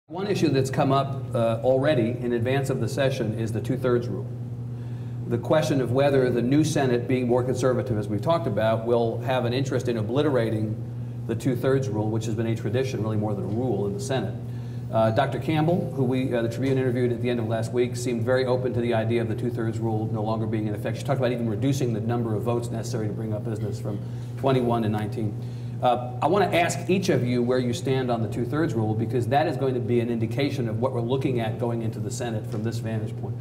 One issue that's come up already in advance of the session is the two-thirds rule. The question of whether the new Senate, being more conservative as we've talked about, will have an interest in obliterating the two-thirds rule, which has been a tradition, really more than a rule, in the Senate. Dr. Campbell, who the Tribune interviewed at the end of last week, seemed very open to the idea of the two-thirds rule no longer being in effect. She talked about even reducing the number of votes necessary to bring up business from 21 to 19. I want to ask each of you where you stand on the two-thirds rule, because that is going to be an indication of what we're looking at going into the Senate from this vantage point.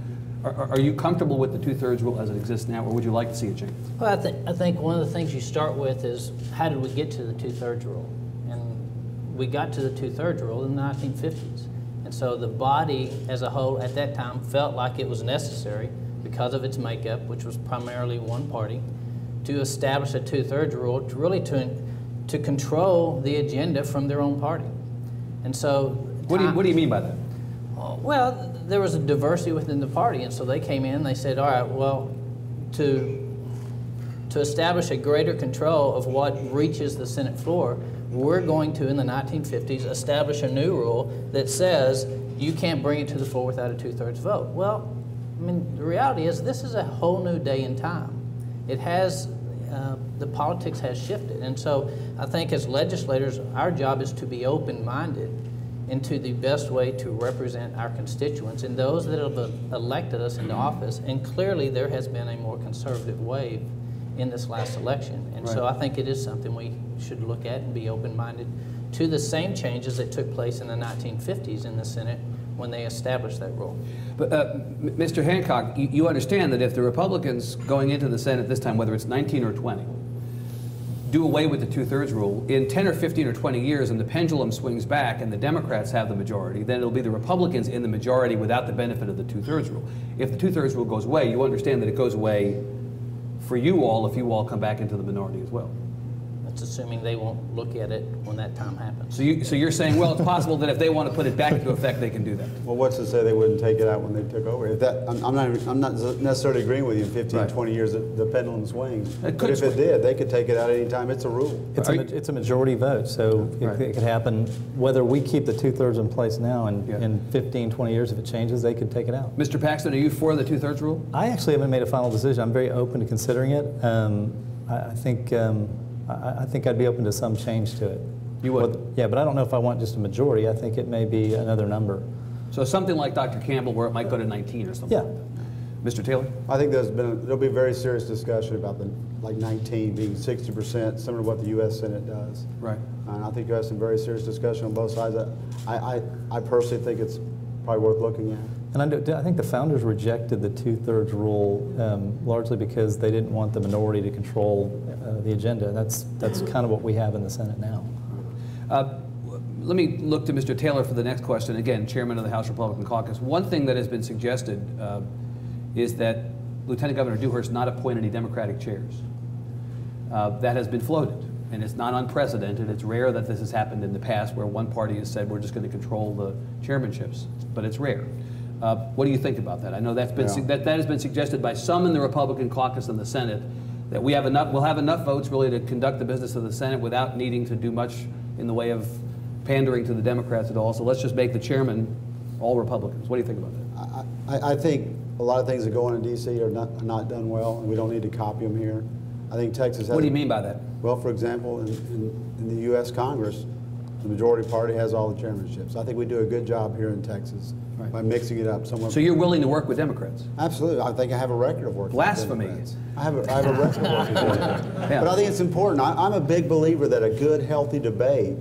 Are you comfortable with the two-thirds rule as it exists now, or would you like to see it change? Well, I think one of the things you start with is, how did we get to the two-thirds rule? And we got to the two-thirds rule in the 1950s. And so the body as a whole at that time felt like it was necessary, because of its makeup, which was primarily one party, to establish a two-thirds rule to really to control the agenda from their own party. And so... What do you mean by that? Well, there was a diversity within the party, and so they came in and they said, all right, well, to establish a greater control of what reaches the Senate floor, we're going to, in the 1950s, establish a new rule that says you can't bring it to the floor without a two-thirds vote. Well, I mean, the reality is this is a whole new day in time. It has... the politics has shifted, and so I think as legislators, our job is to be open-minded into the best way to represent our constituents and those that have elected us into office. And clearly there has been a more conservative wave in this last election, and so I think it is something we should look at and be open-minded to the same changes that took place in the 1950s in the Senate when they established that rule. But Mr. Hancock, you understand that if the Republicans going into the Senate this time, whether it's 19 or 20, do away with the two-thirds rule, in 10 or 15 or 20 years, and the pendulum swings back and the Democrats have the majority, then it'll be the Republicans in the majority without the benefit of the two-thirds rule. If the two-thirds rule goes away, you understand that it goes away for you all if you all come back into the minority as well. That's assuming they won't look at it when that time happens. So you're saying, well, it's possible that if they want to put it back into effect, they can do that. Well, what's to say they wouldn't take it out when they took over? If that, I'm not necessarily agreeing with you. In 15, 20 years, the pendulum swings. But if it did, they could take it out any time. It's a rule. It's a majority vote, so it could happen. Whether we keep the two-thirds in place now, and in 15, 20 years, if it changes, they could take it out. Mr. Paxton, are you for the two-thirds rule? I actually haven't made a final decision. I'm very open to considering it. I think I'd be open to some change to it. You would? Well, yeah, but I don't know if I want just a majority. I think it may be another number. So something like Dr. Campbell, where it might go to 19 or something. Yeah. Like that. Mr. Taylor? I think there'll be a very serious discussion about like 19 being 60%, similar to what the U.S. Senate does. Right. And I think you have some very serious discussion on both sides. I personally think it's probably worth looking at. And I think the founders rejected the two-thirds rule largely because they didn't want the minority to control the agenda. That's kind of what we have in the Senate now. Let me look to Mr. Taylor for the next question. Again, Chairman of the House Republican Caucus. One thing that has been suggested is that Lieutenant Governor Dewhurst not appoint any Democratic chairs. That has been floated, and it's not unprecedented. It's rare that this has happened in the past where one party has said we're just going to control the chairmanships, but it's rare. What do you think about that? I know that's been that has been suggested by some in the Republican caucus in the Senate, that we'll have enough votes really to conduct the business of the Senate without needing to do much in the way of pandering to the Democrats at all. So let's just make the chairman all Republicans. What do you think about that? I think a lot of things that go on in D.C. are not done well, and we don't need to copy them here. I think Texas has... What do you mean by that? Well, for example, in the U.S. Congress, the majority party has all the chairmanships. I think we do a good job here in Texas by mixing it up somewhat. So you're willing to work with Democrats? Absolutely. I think I have a record of working Blasphemy. with Democrats. I have a record of working with Democrats. But I think it's important. I'm a big believer that a good, healthy debate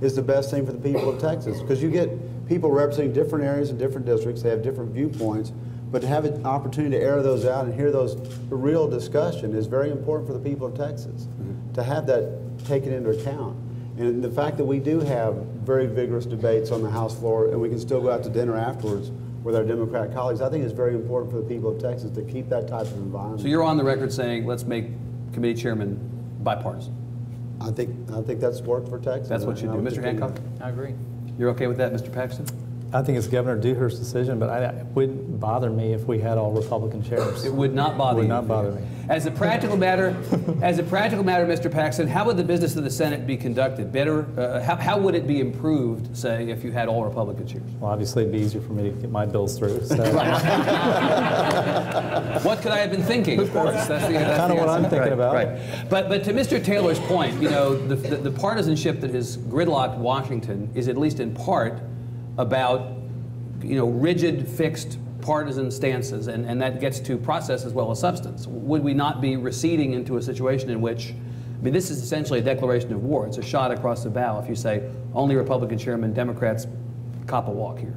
is the best thing for the people of Texas, because you get people representing different areas and different districts. They have different viewpoints. But to have an opportunity to air those out and hear those real discussion is very important for the people of Texas, to have that taken into account. And the fact that we do have very vigorous debates on the House floor and we can still go out to dinner afterwards with our Democratic colleagues, I think is very important for the people of Texas to keep that type of environment. So you're on the record saying let's make committee chairman bipartisan? I think that's worked for Texas. That's what you do. Mr. Hancock? I agree. You're okay with that, Mr. Paxton? I think it's Governor Dewhurst's decision, but it wouldn't bother me if we had all Republican chairs. It would not bother you. It would not bother me. As a practical matter, Mr. Paxton, how would the business of the Senate be conducted? Better, how would it be improved, say, if you had all Republican chairs? Well, obviously, it'd be easier for me to get my bills through. So. What could I have been thinking? Of course, that's kind of what I'm thinking about. Right. But to Mr. Taylor's point, you know, the partisanship that has gridlocked Washington is at least in part about, you know, rigid, fixed partisan stances, and that gets to process as well as substance. Would we not be receding into a situation in which, I mean, this is essentially a declaration of war. It's a shot across the bow if you say only Republican chairmen, Democrats cop a walk here.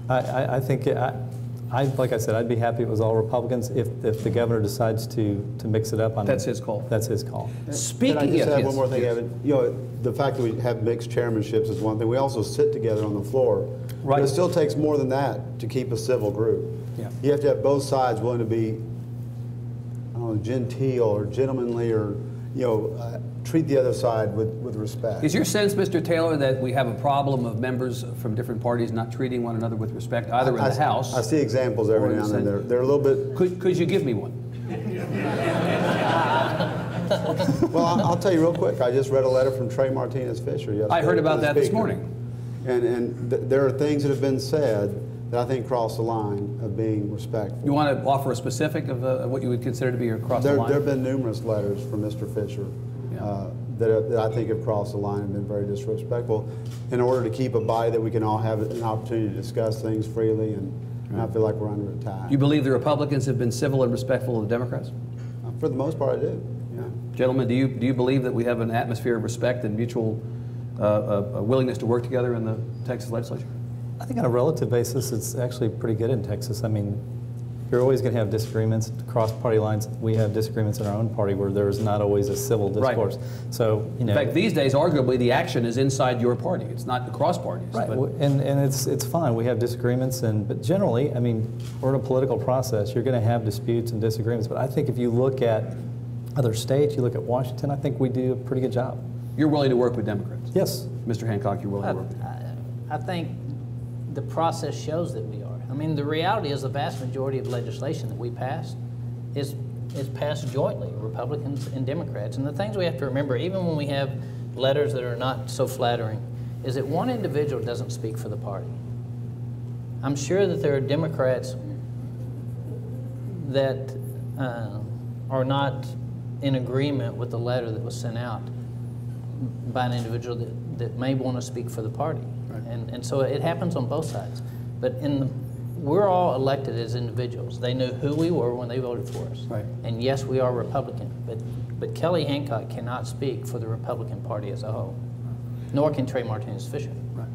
I think, like I said, I'd be happy if it was all Republicans. If the governor decides to mix it up, that's his call. That's his call. Speaking, can I just add one more thing, Evan? You know, the fact that we have mixed chairmanships is one thing. We also sit together on the floor. Right. But it still takes more than that to keep a civil group. Yeah. You have to have both sides willing to be, I don't know, genteel or gentlemanly, or, you know, treat the other side with respect. Is your sense, Mr. Taylor, that we have a problem of members from different parties not treating one another with respect, either in the House? I see examples every now and then. They're a little bit. Could you give me one? Well, I'll tell you real quick. I just read a letter from Trey Martinez Fisher yesterday. I heard about that this morning. And there are things that have been said that I think cross the line of being respectful. You want to offer a specific of what you would consider to be your cross the line? There have been numerous letters from Mr. Fisher that I think have crossed the line and been very disrespectful in order to keep a body that we can all have an opportunity to discuss things freely and not feel like we're under attack. You believe the Republicans have been civil and respectful of the Democrats? For the most part, I do. Yeah. Gentlemen, do you believe that we have an atmosphere of respect and mutual willingness to work together in the Texas legislature? I think on a relative basis, it's actually pretty good in Texas. I mean, you're always going to have disagreements across party lines. We have disagreements in our own party where there's not always a civil discourse. Right. So, you know, in fact, these days, arguably, the action is inside your party. It's not across parties. Right, and it's fine. We have disagreements, but generally, I mean, we're in a political process. You're going to have disputes and disagreements. But I think if you look at other states, you look at Washington, I think we do a pretty good job. You're willing to work with Democrats? Yes. Mr. Hancock, you're willing to work with I think the process shows that we are. I mean, the reality is the vast majority of legislation that we pass is passed jointly, Republicans and Democrats. And the things we have to remember, even when we have letters that are not so flattering, is that one individual doesn't speak for the party. I'm sure that there are Democrats that are not in agreement with the letter that was sent out by an individual that may want to speak for the party. Right. And so it happens on both sides. But we're all elected as individuals. They knew who we were when they voted for us. Right. And yes, we are Republican, but Kelly Hancock cannot speak for the Republican Party as a whole, nor can Trey Martinez Fisher. Right.